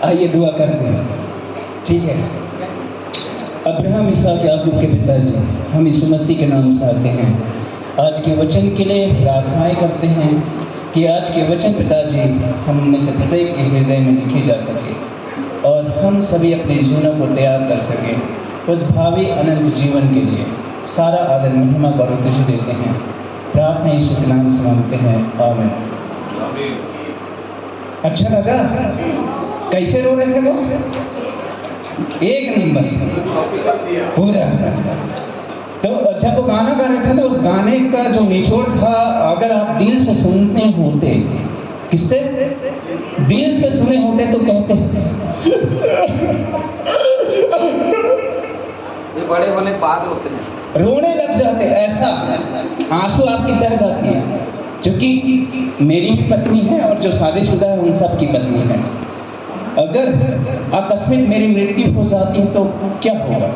आइए दुआ करते हैं। ठीक है। अब्राहम इसहाक याकूब के पिताजी, हम यीशु मसीह के नाम से आते हैं। आज के वचन के लिए प्रार्थनाएं करते हैं कि आज के वचन पिताजी हम में से प्रत्येक के हृदय में लिखे जा सके और हम सभी अपने जीवनों को तैयार कर सकें उस भावी अनंत जीवन के लिए। सारा आदर महिमा करो तुझे देते हैं। प्रार्थना यीशु के नाम से मांगते हैं, आमीन। अच्छा लगा? कैसे रो रहे थे वो? एक नंबर पूरा। तो जब वो गाना गा रहे थे ना, उस गाने का जो निचोड़ था, अगर आप दिल से सुनते होते, किससे दिल से सुने होते तो कहते ये बड़े होने के बाद होते हैं, रोने लग जाते, ऐसा आंसू आपकी बह जाती है। क्योंकि मेरी भी पत्नी है और जो शादीशुदा है उन सब की पत्नी है। अगर आकस्मिक मेरी मृत्यु हो जाती है तो क्या होगा?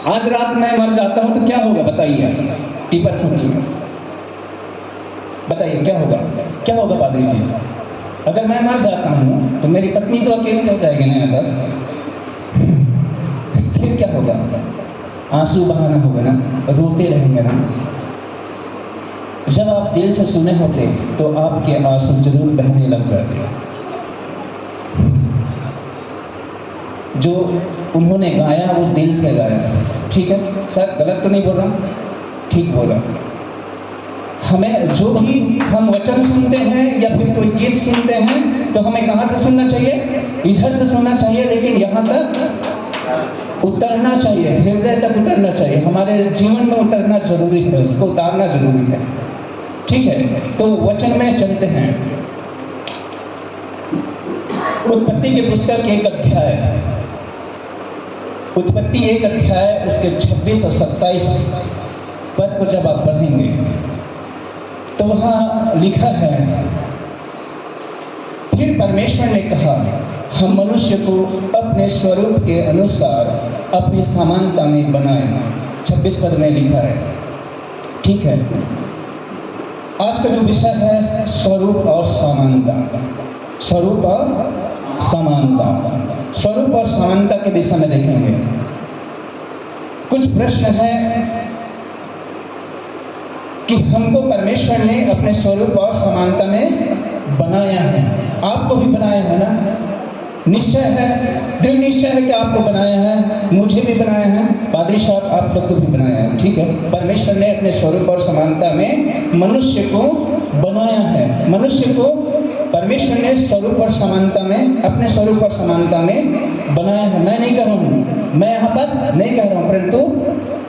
आज रात मैं मर जाता हूं तो क्या होगा बताइए? टीपर खूटी बताइए क्या होगा? क्या होगा पादरी जी? अगर मैं मर जाता हूं तो मेरी पत्नी तो अकेली रह जाएगी ना, बस। फिर क्या होगा? आंसू बहाना होगा ना, रोते रहेंगे ना। जब आप दिल से सुने होते तो आपके आंसू जरूर बहने लग जाते। जो उन्होंने गाया वो दिल से गाया। ठीक है सर, गलत तो नहीं बोल रहा? ठीक बोला। हमें जो भी हम वचन सुनते हैं या फिर कोई गीत सुनते हैं तो हमें कहाँ से सुनना चाहिए? इधर से सुनना चाहिए, लेकिन यहाँ तक उतरना चाहिए, हृदय तक उतरना चाहिए। हमारे जीवन में उतरना जरूरी है, इसको उतारना जरूरी है। ठीक है, तो वचन में चलते हैं। उत्पत्ति की पुस्तक 1 अध्याय, उत्पत्ति 1 अध्याय उसके 26 और 27 पद को जब आप पढ़ेंगे तो वहाँ लिखा है, फिर परमेश्वर ने कहा, हम मनुष्य को अपने स्वरूप के अनुसार अपनी समानता में बनाए। 26 पद में लिखा है। ठीक है, आज का जो विषय है स्वरूप और समानता। स्वरूप और समानता, स्वरूप और समानता के विषय में देखेंगे। कुछ प्रश्न है कि हमको परमेश्वर ने अपने स्वरूप और समानता में बनाया है। आपको भी बनाया है ना? निश्चय है, दृढ़ निश्चय है कि आपको बनाया है, मुझे भी बनाया है, पादरी साहब आप लोग को भी बनाया है। ठीक है, परमेश्वर ने अपने स्वरूप और समानता में मनुष्य को बनाया है। मनुष्य को परमेश्वर ने स्वरूप और समानता में, अपने स्वरूप और समानता में बनाया है। मैं नहीं कह रहा हूँ, मैं यहाँ बस नहीं कह रहा हूँ, परंतु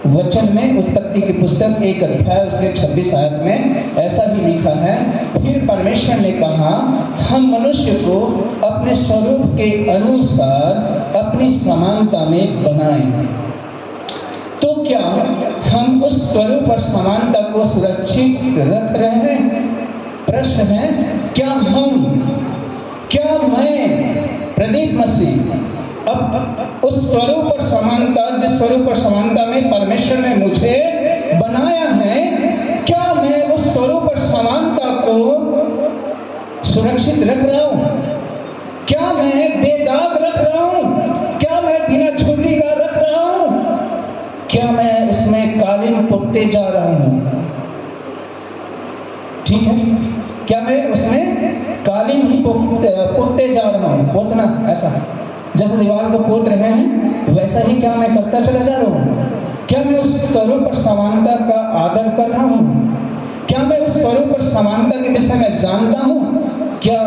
वचन में उत्पत्ति की पुस्तक 1 अध्याय उसके 26 आयत में ऐसा ही लिखा है, फिर परमेश्वर ने कहा, हम मनुष्य को अपने स्वरूप के अनुसार अपनी समानता में बनाएं। तो क्या हम उस स्वरूप और समानता को सुरक्षित रख रहे हैं? प्रश्न है, क्या मैं प्रदीप मसीह अब उस स्वरूप और समानता, जिस स्वरूप और समानता में परमेश्वर ने मुझे बनाया है, क्या मैं उस स्वरूप और समानता को सुरक्षित रख रहा हूं? क्या मैं बेदाग रख रहा हूं? क्या मैं बिना झुर्री का रख रहा हूं? क्या मैं उसमें कालीन पोतते जा रहा हूं? ठीक है, क्या मैं उसमें कालीन ही पोतते जा रहा हूं? पोतना, ऐसा जैसे दीवार को पोत रहे हैं वैसा ही क्या मैं करता चला जा रहा हूँ? क्या मैं उस स्वरूप और समानता का आदर कर रहा हूँ? क्या मैं उस स्वरूप और समानता के विषय में जानता हूँ? क्या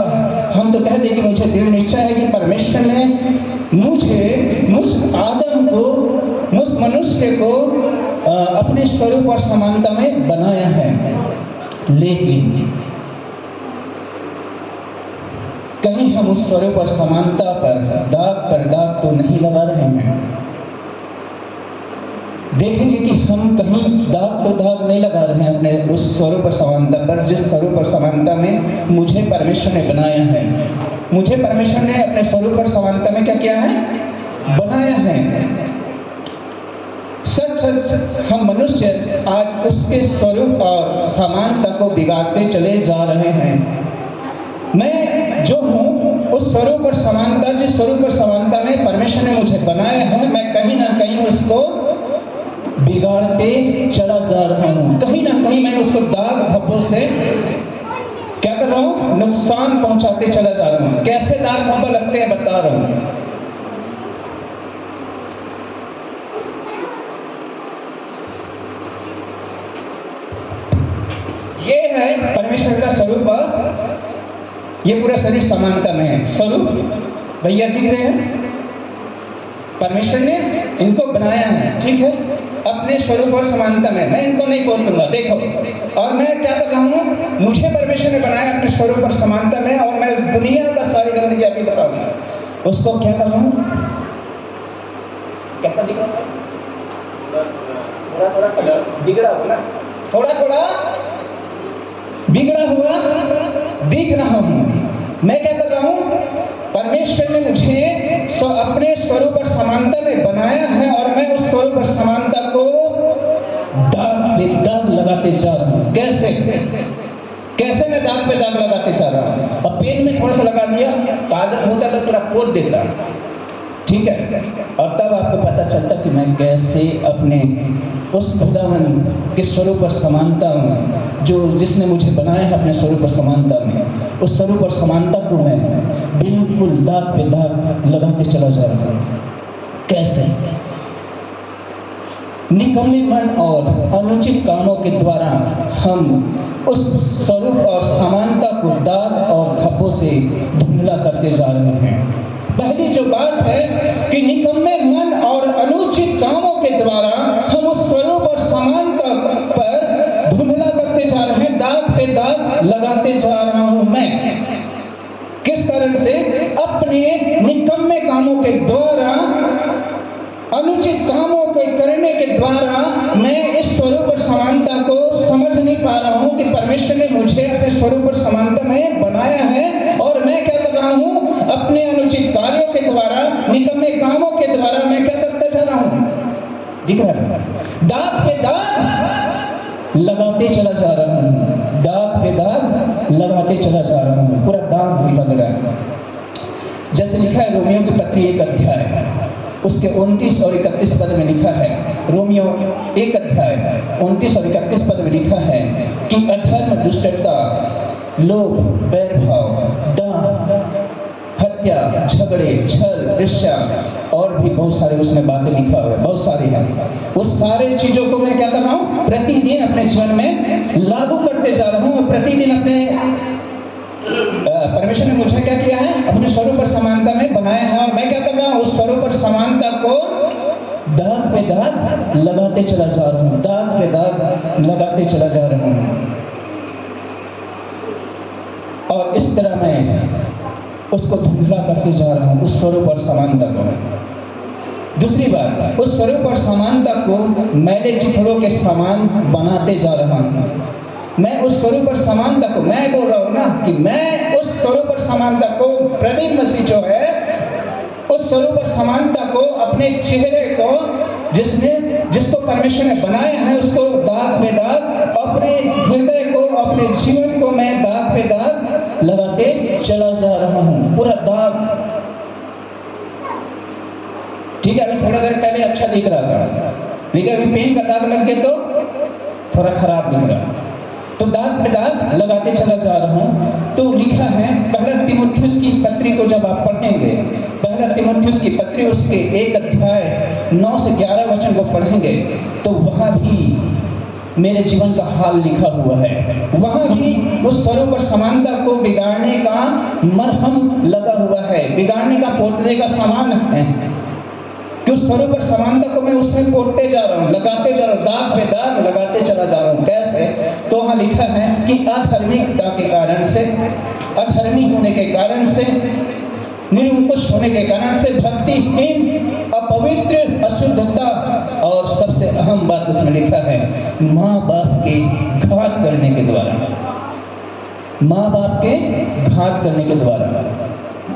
हम तो कहते हैं कि मुझे दृढ़ निश्चय है कि परमेश्वर ने मुझे, मुझ आदम को, मुझ मनुष्य को अपने स्वरूप और समानता में बनाया है। लेकिन कहीं हम उस स्वरूप और समानता पर दाग तो नहीं लगा रहे हैं। देखेंगे कि हम कहीं दाग नहीं लगा रहे हैं अपने उस स्वरूप और समानता पर, जिस स्वरूप और समानता में मुझे परमेश्वर ने बनाया है। मुझे परमेश्वर ने अपने स्वरूप और समानता में क्या किया है? बनाया है। सच हम मनुष्य आज उसके स्वरूप और समानता को बिगाड़ते चले जा रहे हैं। मैं जो हूँ उस स्वरूप और समानता, जिस स्वरूप और समानता में परमेश्वर ने मुझे बनाया है, मैं कहीं ना कहीं उसको बिगाड़ते चला जा रहा हूँ। कहीं ना कहीं मैं उसको दाग धब्बों से क्या कर रहा हूँ, नुकसान पहुंचाते चला जा रहा हूँ। कैसे दाग धब्बा लगते हैं बता रहा हूँ। ये है परमेश्वर का स्वरूप और ये पूरा शरीर समानता में है। स्वरूप भैया दिख रहे हैं, परमेश्वर ने इनको बनाया है, ठीक है, अपने स्वरूप और समानता में। मैं इनको नहीं बोल दूंगा, देखो। और मैं क्या कर रहा हूँ, मुझे परमेश्वर ने बनाया अपने स्वरूप और समानता में, और मैं दुनिया का सारी गंदगी आगे बताऊंगा। उसको क्या कर रहा हूँ, कैसा दिख रहा है, थोड़ा थोड़ा कलर बिगड़ा हुआ ना, थोड़ा थोड़ा बिगड़ा हुआ दिख रहा हूँ। मैं क्या कर रहा हूँ, परमेश्वर ने मुझे अपने स्वरूप और समानता में बनाया है, और मैं उस स्वरूप और समानता को दाग पे दाग लगाते जा रहा हूँ। कैसे कैसे मैं दाग पे दाग लगाते जा रहा हूँ। अब पेन में थोड़ा सा लगा दिया, काजल होता तो पूरा पोत देता, ठीक है, और तब आपको पता चलता कि मैं कैसे अपने उस खुदावन के स्वरूप और समानता में, जो जिसने मुझे बनाया है अपने स्वरूप और समानता में, उस स्वरूप और समानता को मैं बिल्कुल दाग पे दाग लगाते चला जा रहा हूँ। कैसे? निकम्मे मन और अनुचित कामों के द्वारा हम उस स्वरूप और समानता को दाग और धब्बों से धुंधला करते जा रहे हैं। पहली जो बात है कि निकम्मे मन और अनुचित कामों के द्वारा हम उस स्वरूप और समानता पर धुंधला करते जा रहे हैं, दाग पे दाग लगाते जा रहा हूं मैं। किस कारण से? अपने निकम्मे कामों के द्वारा, अनुचित कामों के करने के द्वारा मैं इस स्वरूप और समानता को समझ नहीं पा रहा हूं कि परमेश्वर ने मुझे अपने स्वरूप और समानता में बनाया है, और मैं क्या कर रहा हूं, अपने अनुचित कार्यों के द्वारा, निकम्मे कामों के द्वारा मैं क्या करता जा रहा हूं, दिख रहा है, दाग पे दाग लगाते चला जा रहा हूं, दाग पे दाग लगाते चला जा रहा हूं, पूरा दाग भी लग रहा है। जैसे लिखा है रोमियो की पत्री 1 अध्याय उसके 29 और 31 पद में लिखा है, रोमियो 1 अध्याय 29 और 31 पद में लिखा है कि अधर्म, दुष्टता, लोभ, बैरभाव, डाह, हत्या, झगड़े, छल, ईर्ष्या और भी बहुत सारे उसमें बातें लिखा हुआ है, बहुत सारे हैं। उस सारे चीजों को मैं क्या कर रहा हूँ, प्रतिदिन अपने जीवन में लागू करते जा रहा हूँ। प्रतिदिन अपने परमेश्वर ने मुझे क्या किया है, अपने स्वरूप और समानता में बनाया है, और मैं क्या कर रहा हूँ, उस स्वरूप और समानता को दाग पे दाग लगाते चला जा रहा हूँ, दाग पे दाग लगाते चला जा रहा हूँ। और इस तरह मैं उसको धुंधला करते जा रहा हूँ, उस स्वरूप और समानता को। दूसरी बात, उस स्वरूप और समानता को मैले चिथड़ों के समान बनाते जा रहा हूँ। मैं उस स्वरूप और समानता को, मैं बोल रहा हूँ ना कि मैं उस स्वरूप और समानता को, प्रदीप मसीह जो है, उस स्वरूप और समानता को, अपने चेहरे को, जिसको परमेश्वर ने बनाया है, उसको दाग पे दाग, अपने हृदय को, अपने जीवन को मैं दाग पे दाग लगाते चला जा रहा हूँ, पूरा दाग। ठीक है, अभी थोड़ा देर पहले अच्छा दिख रहा था, लेकिन अभी पेन का दाग लग गया तो थोड़ा खराब दिख रहा है, तो दाग पे दाग लगाते चला जा रहा हूँ। तो लिखा है पहला तीमुथियुस की पत्री को जब आप पढ़ेंगे, पहला तीमुथियुस की पत्री उसके 1 अध्याय 9 से 11 वचन को पढ़ेंगे, तो वहाँ भी मेरे जीवन का हाल लिखा हुआ है। वहाँ भी उस स्वरूप और समानता को बिगाड़ने का मरहम लगा हुआ है, बिगाड़ने का, पोतने का सामान है, कि उस स्वरूप और समानता को मैं उसमें पोतते जा रहा हूँ, लगाते जा रहा हूँ, दाग पे दाग लगाते चला जा रहा हूँ। कैसे? तो वहाँ लिखा है कि अधार्मिकता के कारण से, अधर्मी होने के कारण से, निरंकुश होने के कारण से, भक्तिहीन, अपवित्र, अशुद्धता, और सबसे अहम बात उसमें लिखा है, माँ बाप के घात करने के द्वारा, माँ बाप के घात करने के द्वारा।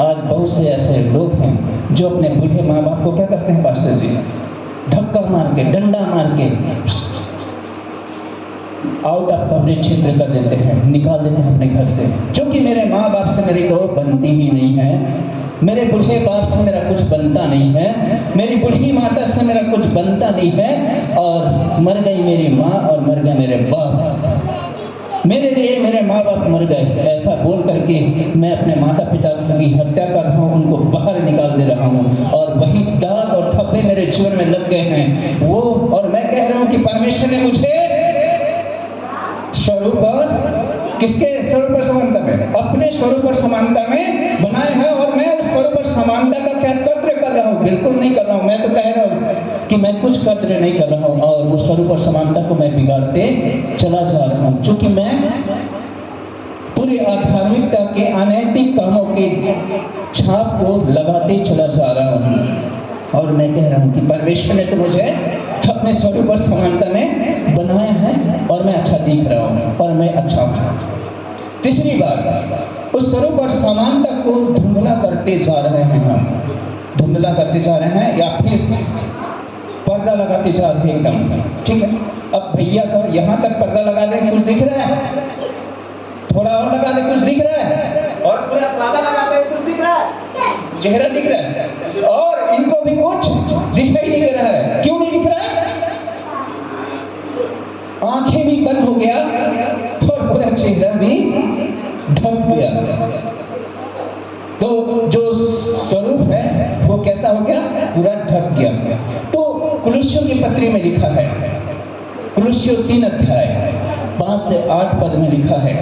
आज बहुत से ऐसे लोग हैं जो अपने बूढ़े माँ बाप को क्या करते हैं पास्टर जी, धक्का मार के, डंडा मार के आउट ऑफ कवरेज क्षेत्र कर देते हैं, निकाल देते हैं अपने घर से। क्योंकि मेरे माँ बाप से मेरी तो बनती ही नहीं है, मेरे बूढ़े बाप से मेरा कुछ बनता नहीं है, मेरी बूढ़ी माता से मेरा कुछ बनता नहीं है, और मर गई मेरी माँ और मर गए मेरे बाप, मेरे लिए मेरे माँ बाप मर गए, ऐसा बोल करके मैं अपने माता पिता की हत्या कर रहा हूँ, उनको बाहर निकाल दे रहा हूँ, और वही दाग और धब्बे मेरे जीवन में लग गए हैं वो। और मैं कह रहा हूँ कि परमेश्वर ने मुझे स्वरूप और किसके स्वरूप और समानता में, अपने स्वरूप और समानता में बनाए हैं, और मैं उस स्वरूप और समानता का क्या कद्र कर रहा हूँ? बिल्कुल नहीं कर रहा हूँ। मैं तो कह रहा हूँ कि मैं कुछ कद्र नहीं कर रहा हूँ, और उस स्वरूप और समानता को मैं बिगाड़ते चला जा रहा हूँ, क्योंकि मैं पूरी आध्यात्मिकता के अनैतिक कामों के छाप को लगाते चला जा रहा हूँ। और मैं कह रहा हूँ कि परमेश्वर ने तो मुझे अपने स्वरूप और समानता में बनाया है, और मैं अच्छा दिख रहा हूँ, और मैं अच्छा हूँ। तीसरी बात, उस स्वरूप और समानता को धुंधला करते जा रहे हैं हम, धुंधला करते जा रहे हैं, या फिर पर्दा लगाते जा रहे हैं एकदम। ठीक है, अब भैया का यहाँ तक पर्दा लगा दें, कुछ दिख रहा है, थोड़ा और लगा दे, कुछ दिख रहा है, और पूरा ज़्यादा लगाते हैं, कुछ दिख रहा है, चेहरा दिख रहा है, और इनको भी कुछ दिखाई नहीं दे रहा है। क्यों नहीं दिख रहा है? आंखें भी बंद हो गया और पूरा चेहरा भी ढक गया। तो जो स्वरूप है वो कैसा हो गया? पूरा ढक गया। तो कुलुस्सियों की पत्री में लिखा है, कुलुस्सियों 3 अध्याय 5 से 8 पद में लिखा है,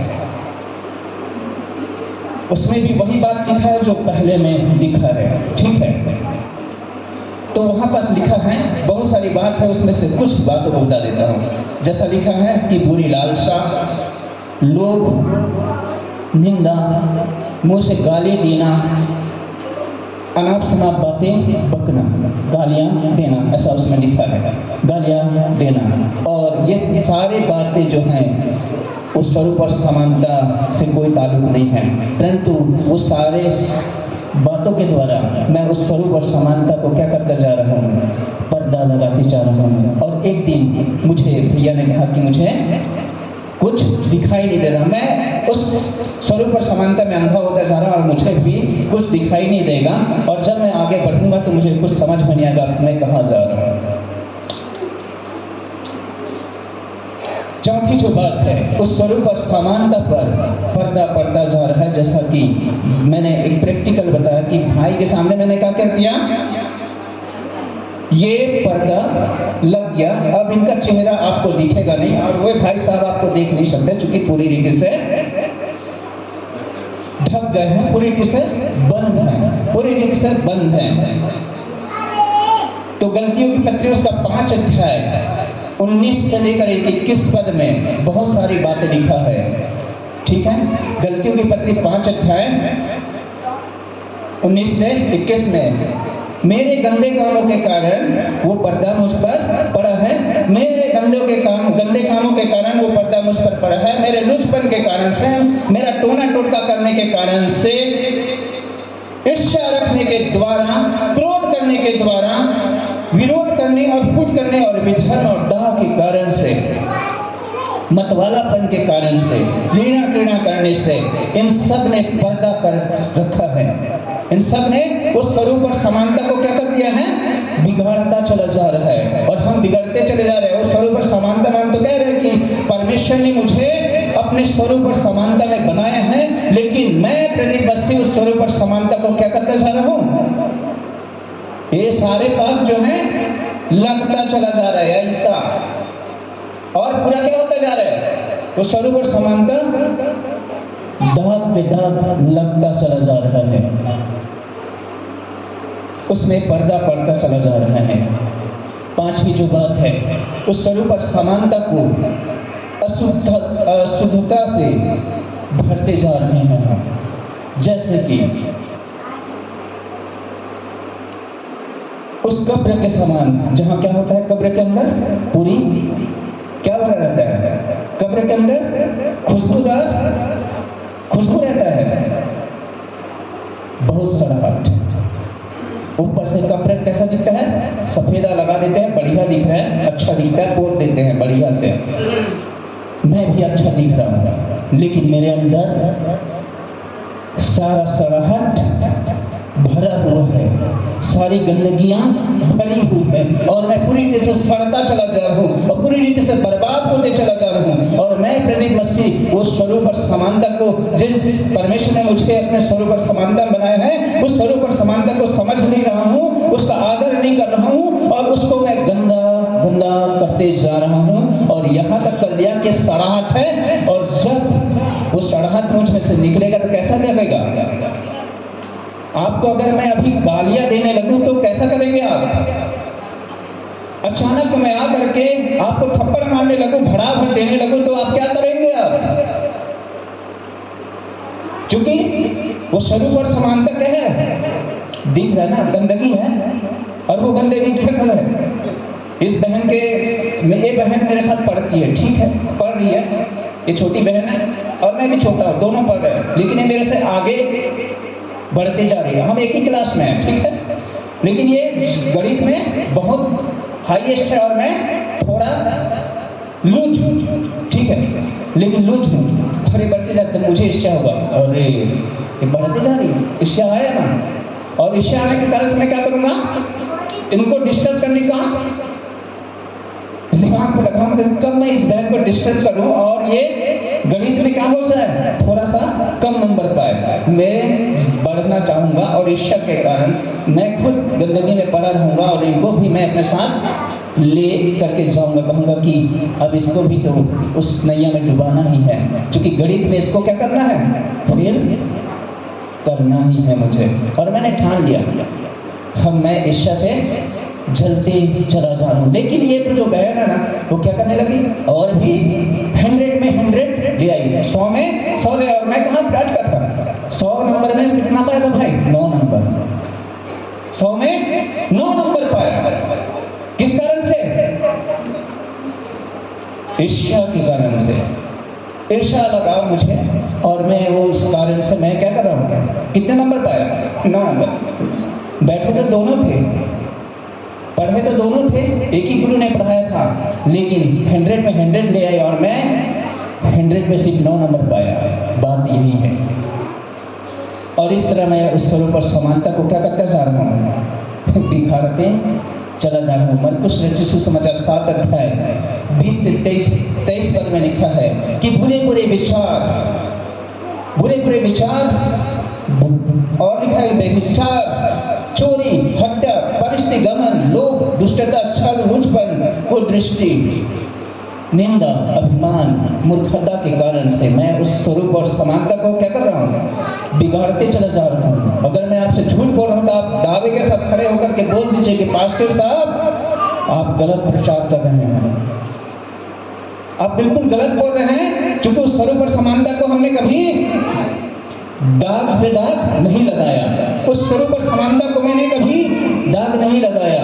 उसमें भी वही बात लिखा है जो पहले में लिखा है। ठीक है, तो वहाँ पास लिखा है, बहुत सारी बात है, उसमें से कुछ बातों को बता देता हूँ। जैसा लिखा है कि बुरी लालसा, लोभ, निंदा, मुंह से गाली देना, अनाप शनाप बातें बकना, गालियाँ देना, ऐसा उसमें लिखा है, गालियाँ देना। और ये सारी बातें जो हैं उस स्वरूप और समानता से कोई ताल्लुक नहीं है, परंतु वो सारे बातों के द्वारा मैं उस स्वरूप और समानता को क्या करता जा रहा हूँ? पर्दा लगाते जा रहा हूँ। और एक दिन मुझे भैया ने कहा कि मुझे कुछ दिखाई नहीं दे रहा, मैं उस स्वरूप और समानता में अंधा होता जा रहा हूँ, और मुझे भी कुछ दिखाई नहीं देगा, और जब मैं आगे बढ़ूंगा तो मुझे कुछ समझ में नहीं आएगा मैं कहाँ जा रहा हूँ। चौथी जो बात है, उस स्वरूप और समानता पर पर्दा पड़ता जा रहा है। जैसा कि मैंने एक प्रैक्टिकल बताया कि भाई के सामने मैंने क्या कर दिया, ये पर्दा लग गया, अब इनका चेहरा आपको दिखेगा नहीं, और वो भाई साहब आपको देख नहीं सकते, क्योंकि पूरी रीति से ढक गए हैं, पूरी रीति से बंद हैं, पूरी रीति से बंद हैं। तो गलतियों की पत्री उसका 5 अध्याय 19 से लेकर 21 पद में बहुत सारी बातें लिखा है। ठीक है, गलतियों की पत्री 5 अध्याय 19 से 21 में, मेरे गंदे कामों के कारण वो पर्दा मुझ पर पड़ा है, मेरे गंदे कामों के कारण वो पर्दा मुझ पर पड़ा है, मेरे लुचपन के कारण से, मेरा टोना टोटका करने के कारण से, ईर्ष्या रखने के द्वारा, क्रोध करने के द्वारा, विरोध करने और फूट करने और विधर्म और डाह के कारण से, मतवालापन के कारण से, घृणा करने से, इन सब ने पर्दा कर रखा है। इन सब ने उस स्वरूप और समानता को क्या कर दिया है? बिगाड़ता चला जा रहा है, और हम बिगड़ते चले जा रहे हैं। उस स्वरूप और समानता में हम तो कह रहे हैं कि परमेश्वर ने मुझे अपने स्वरूप और समानता में बनाया है, लेकिन मैं प्रदीप बस्सी उस स्वरूप और समानता को क्या करता जा रहा हूँ? ये सारे पाप जो हैं लगता चला जा रहा है ऐसा, और पूरा क्या होता जा रहा है? वो स्वरूप और समानता दाग पे दाग लगता चला जा रहा है, उसमें पर्दा पड़ता चला जा रहा है। 5वीं जो बात है, उस स्वरूप और समानता को अशुद्धता से भरते जा रहे हैं हम। जैसे कि उस कब्र के समान, जहाँ क्या होता है कब्र के अंदर? पूरी क्या भरा रहता है? कब्र के अंदर खुशबू रहता है, बहुत सड़ाहट। ऊपर से कब्र कैसा दिखता है? सफेदा लगा देते हैं, बढ़िया दिख रहा है, अच्छा दिखता है, पोत देते हैं बढ़िया से, मैं भी अच्छा दिख रहा हूँ, लेकिन मेरे अंदर सारा सड़ाहट भरा हुआ है, सारी गंदगियां भरी हुई है और मैं पूरी रीति से सड़ता चला जा रहा हूँ और पूरी रीति से बर्बाद होते चला जा रहा हूँ। और मैं प्रदीप मसीह वो स्वरूप और समानता को, जिस परमेश्वर ने मुझे अपने स्वरूप और समानता बनाया है, उस स्वरूप और समानता को समझ नहीं रहा हूँ, उसका आदर नहीं कर रहा हूँ और उसको मैं गंदा करते जा रहा हूँ और यहाँ तक कर लिया कि सड़ाहट है। और जब वो सड़ाहट मुझ में से निकलेगा तो कैसा लगेगा आपको? अगर मैं अभी गालियां देने लगूं तो कैसा करेंगे आप? अचानक मैं आकर के आपको थप्पड़ मारने लगूं, भड़ाभड़ देने लगूं तो आप क्या करेंगे आप? क्योंकि वो स्वरूप और समानता क्या है? दिख रहा है ना, गंदगी है। और वो गंदगी क्या कर है? इस बहन के, ये बहन मेरे साथ पढ़ती है, ठीक है, पढ़ रही है, ये छोटी बहन है और मैं भी छोटा हूं, दोनों पढ़ रहे हैं, लेकिन ये मेरे से आगे बढ़ते जा रही है। हम एक ही क्लास में हैं, ठीक है, लेकिन ये गणित में बहुत हाईएस्ट है और मैं थोड़ा लूज हूँ, ठीक है, लेकिन लूज हूँ। अरे बढ़ते जाते मुझे इच्छा होगा, अरे ये बढ़ते जा रही है, इच्छा आया ना, और इच्छा आने के कारण से मैं क्या करूँगा? इनको डिस्टर्ब करने का दिमाग में लगाऊंगा कब मैं इस बहन को डिस्टर्ब करूं और ये गणित में क्या हो जाए, थोड़ा सा कम नंबर पाए। मैं बढ़ना चाहूंगा और ईर्ष्या के कारण मैं खुद गंदगी में पड़ा रहूंगा और इनको भी मैं अपने साथ ले करके जाऊंगा, कहूंगा कि अब इसको भी तो उस नैया में डुबाना ही है, क्योंकि गणित में इसको क्या करना है? फेल करना ही है मुझे। और मैंने ठान लिया, हम मैं ईर्ष्या से जलते चला जा रहा हूँ। लेकिन ये जो बहन है ना, वो क्या करने लगी और भी 100 में 100 ले आई, 100 में 100 ले। और मैं कहाँ अटका था? 100 नंबर में कितना पाया था भाई? 9 नंबर। 100 में 9 नंबर पाया। किस कारण से? ईर्ष्या के कारण से। ईर्ष्या लगा मुझे और मैं वो उस कारण से मैं क्या कर रहा हूँ? कितने नंबर पाया? 9 नंबर। बैठे तो दोनों थे, पढ़े तो दोनों थे, एक ही गुरु ने पढ़ाया था, लेकिन 100 में 100 ले आए और मैं 100 में सिर्फ 9 नंबर पाया। बात यही है। और इस तरह मैं उस स्वरूप और समानता को क्या करता जा रहा हूँ? बिगाड़ते चला जा रहा हूँ। मरकुस रचित सुसमाचार 7 अध्याय 20 से 23 पद में लिखा है कि बुरे बुरे विचार और लिखा है व्यभिचार, चोरी, हत्या, परिस्थिति गमन, लोभ, दुष्टता, छल, लुचपन, कुदृष्टि, निंदा, अभिमान, मूर्खता के कारण से मैं उस स्वरूप और समानता को क्या कर रहा हूँ? बिगाड़ते चला जा रहा हूँ। अगर मैं आपसे झूठ बोल रहा हूँ तो आप दावे के साथ खड़े होकर के बोल दीजिए कि पास्टर साहब आप गलत प्रचार कर रहे हैं, आप बिल्कुल गलत बोल रहे हैं, क्योंकि उस स्वरूप और समानता को हमने कभी दाग पे दाग नहीं लगाया। उस स्वरूप और समानता को मैंने कभी दाग नहीं लगाया।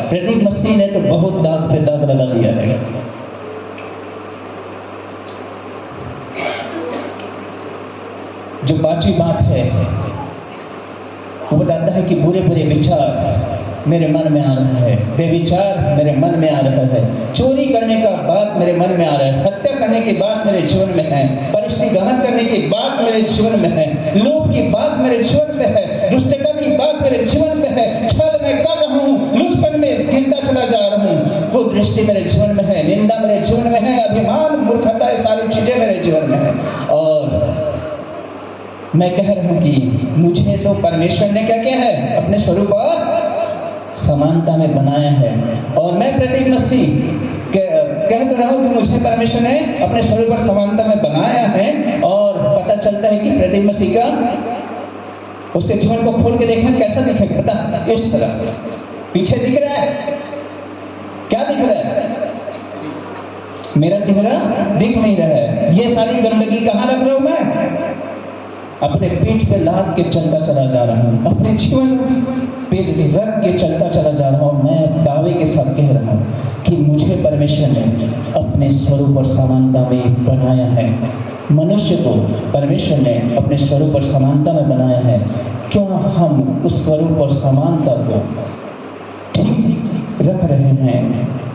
प्रदीप मसीह ने तो बहुत दाग पे दाग लगा दिया है। जो 5वीं बात है वो बताता है कि बुरे बुरे विचार मेरे मन में आ रहा है, बेविचार मेरे मन में आ रहा है, चोरी करने का बात मेरे मन में आ रहा है, हत्या करने की बात मेरे जीवन में है, परिस्थिति गमन करने की बात मेरे जीवन में है, लोभ की बात मेरे जीवन में है, दुष्टता की बात मेरे जीवन में है, छल मैं कर रहा हूँ, लुचपन में गिरता चला जा रहा हूँ, कुदृष्टि मेरे जीवन में है, निंदा मेरे जीवन में है, अभिमान, मूर्खता, ये सारी चीजें मेरे जीवन में है। और मैं कह रहा हूँ कि मुझे तो परमेश्वर ने क्या किया है? अपने स्वरूप और समानता में बनाया है। और मैं प्रदीप मसीह कह तो रहा हूँ कि मुझे परमेश्वर ने अपने स्वरूप और समानता में बनाया है। और पता चलता है कि प्रदीप मसीह का उसके जीवन को खोल के देखें कैसा दिखेगा? पता, इस तरह पीछे दिख रहा है, क्या दिख रहा है? मेरा चेहरा दिख नहीं रहा है। ये सारी गंदगी कहाँ रख रहा हूँ मैं? अपने पीठ पे लाद के चलता चला जा रहा हूँ, अपने जीवन पे रख के चलता चला जा रहा हूँ। मैं दावे के साथ कह रहा हूँ कि मुझे परमेश्वर ने अपने स्वरूप और समानता में बनाया है। मनुष्य को परमेश्वर ने अपने स्वरूप और समानता में बनाया है। क्या हम उस स्वरूप और समानता को ठीक रख रहे हैं?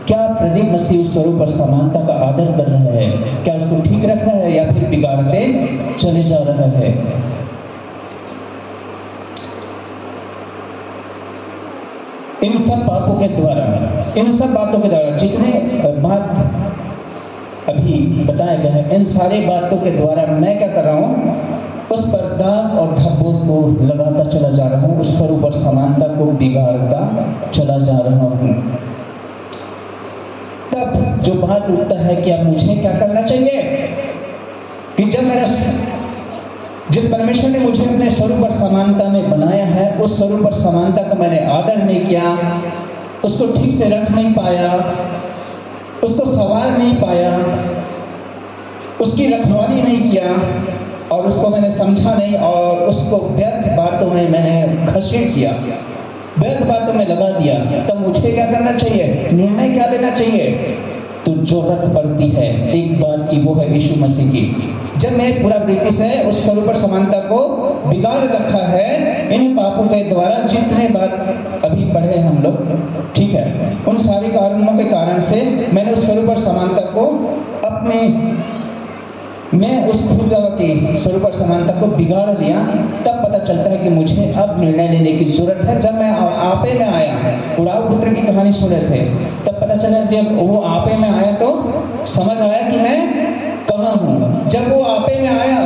क्या प्रदीप मसीह उस स्वरूप और समानता का आदर कर रहा है? क्या उसको ठीक रख रहा है या फिर बिगाड़ते चले जा रहा है? इन सब बातों के द्वारा जितने बात अभी बताया गया है, इन सारे बातों के द्वारा मैं क्या कर रहा हूँ? उस पर दाग और धब्बों को लगाता चला जा रहा हूँ, उस स्वरूप और समानता को बिगाड़ता चला जा रहा हूँ। तब जो बात उठता है कि अब मुझे क्या करना चाहिए? कि जब जिस परमेश्वर ने मुझे अपने स्वरूप और समानता में बनाया है, उस स्वरूप और समानता का मैंने आदर नहीं किया, उसको ठीक से रख नहीं पाया, उसको संवार नहीं पाया, उसकी रखवाली नहीं किया और उसको मैंने समझा नहीं और उसको व्यर्थ बातों में मैंने घसीट किया, व्यर्थ बातों में लगा दिया, तब मुझे क्या करना चाहिए? निर्णय क्या लेना चाहिए? तो जरूरत पड़ती है एक बात की, वो है यीशु मसीह की। जब मैं पूरा रीति से उस स्वरूप और समानता को बिगाड़ रखा है इन पापों के द्वारा, जितने बात अभी पढ़े हम लोग, ठीक है, उन सारे कारणों के कारण से मैंने उस स्वरूप और समानता को मैं उस खुदा की स्वरूप और समानता को बिगाड़ लिया। तब पता चलता है कि मुझे अब निर्णय लेने की जरूरत है। जब मैं आपे में आया, उड़ाऊ पुत्र की कहानी सुने थे, तब पता चला जब वो आपे में आया तो समझ आया कि मैं कहाँ हूँ। जब वो आपे में आया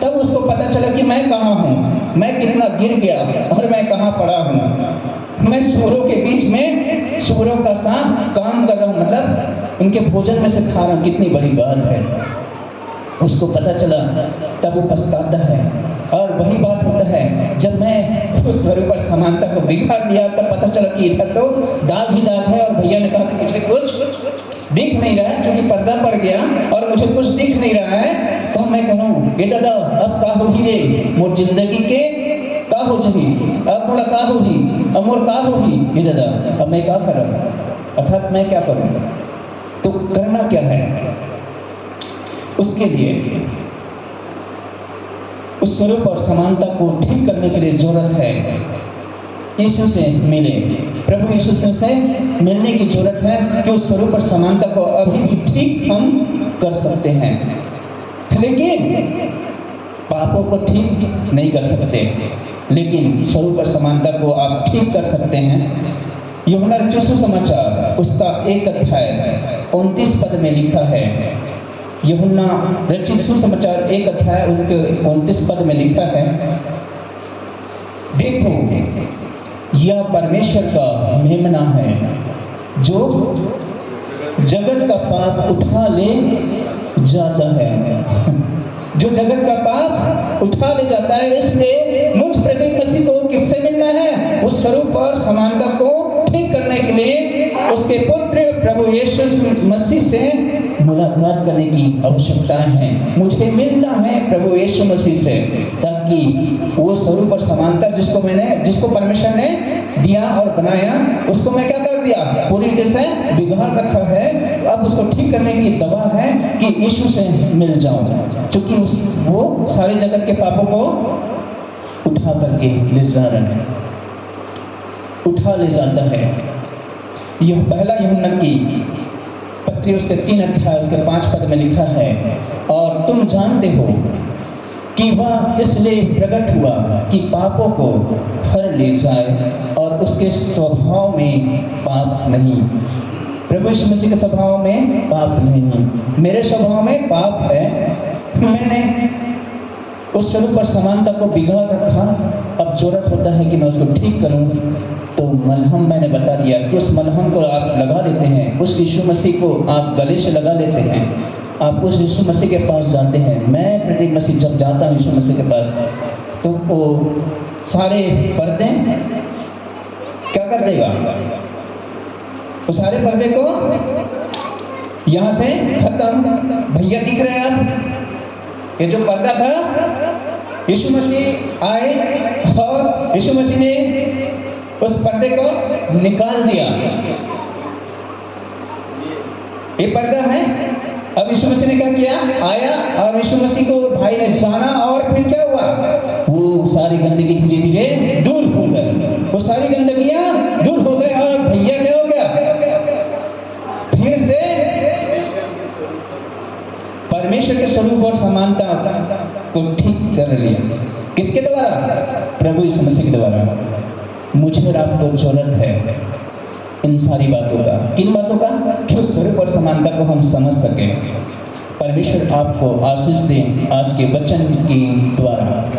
तब उसको पता चला कि मैं कहाँ हूँ, मैं कितना गिर गया और मैं कहाँ पड़ा हूँ। मैं सूरों के बीच में सूरों का सा काम कर रहा हूँ, मतलब उनके भोजन में से खा रहा हूँ। कितनी बड़ी बात है, उसको पता चला तब वो पछताता है। और वही बात होता है जब मैं उस स्वरूप और समानता को बिगाड़ लिया, तब पता चला कि इधर तो दाग ही दाग है। और भैया ने कहा कि मुझे कुछ दिख नहीं रहा है, क्योंकि पर्दा पड़ गया और मुझे कुछ दिख नहीं रहा है। तो मैं कह रहा हूँ, ये दादा अब का हो ही रे मोर जिंदगी के का हो जही, अब मोरा का हो ही, अब मोर का हो ही, ये दादा अब मैं क्या करूँ, अर्थात मैं क्या करूँ? तो करना क्या है? उसके लिए उस स्वरूप और समानता को ठीक करने के लिए जरूरत है यीशु से मिले, प्रभु यीशु से मिलने की जरूरत है कि उस स्वरूप और समानता को अभी भी ठीक हम कर सकते हैं, लेकिन पापों को ठीक नहीं कर सकते, लेकिन स्वरूप और समानता को आप ठीक कर सकते हैं। यूहन्ना रचित सुसमाचार उसका 1 अध्याय 29 पद में लिखा है। यूहन्ना रचित सुसमाचार 1 अध्याय उनके 29 पद में लिखा है, देखो यह परमेश्वर का मेमना है जो जगत का पाप उठा ले जाता है, जो जगत का पाप उठा ले जाता है। इसलिए मुझ प्रदीप मसीह को किससे मिलना है? उस स्वरूप और समानता को ठीक करने के लिए उसके पुत्र प्रभु यीशु मसीह से मुलाकात करने की आवश्यकता है। मुझे मिलना है प्रभु यीशु मसीह से, ताकि वो स्वरूप और समानता जिसको परमेश्वर ने दिया और बनाया, उसको मैं क्या कर दिया? पूरी तरह से बिगाड़ रखा है। अब उसको ठीक करने की दवा है कि यीशु से मिल जाऊं, क्योंकि वो सारे जगत के पापों को उठा करके ले जाता है। यह पहला यूहन्ना की पत्री उसके 3 अध्याय उसके 5 पद में लिखा है, और तुम जानते हो कि वह इसलिए प्रकट हुआ कि पापों को हर ले जाए, और उसके स्वभाव में पाप नहीं। प्रभु यीशु मसीह के स्वभाव में पाप नहीं, मेरे स्वभाव में पाप है। मैंने उस स्वरूप और समानता को बिगाड़ रखा। अब जरूरत होता है कि मैं उसको ठीक करूं। तो मलहम मैंने बता दिया कि उस मलहम को आप लगा लेते हैं, उस यीशु मसीह को आप गले से लगा लेते हैं, आप उस यीशु मसीह के पास जाते हैं। मैं प्रदीप मसीह जब जाता हूँ यीशु मसीह के पास, तो वो सारे पर्दे क्या कर देगा? वो सारे पर्दे को यहाँ से खत्म। भैया दिख रहे हैं आप? ये जो पर्दा था, यीशु मसीह आए और यीशु मसीह ने उस पर्दे को निकाल दिया। ये पर्दा है। अब यीशु मसीह ने क्या किया? आया और यीशु मसीह को भाई ने जाना, और फिर क्या हुआ? वो सारी गंदगी धीरे धीरे दूर हो गई, वो सारी गंदगियां दूर हो गई, और भैया क्या हो गया? फिर से परमेश्वर के स्वरूप और समानता को ठीक कर लिया। किसके द्वारा? प्रभु यीशु मसीह के द्वारा। मुझे और आपको जरूरत है इन सारी बातों का। किन बातों का? कि उस स्वरूप और समानता को हम समझ सकें। परमेश्वर आपको आशीष दे आज के वचन के द्वारा।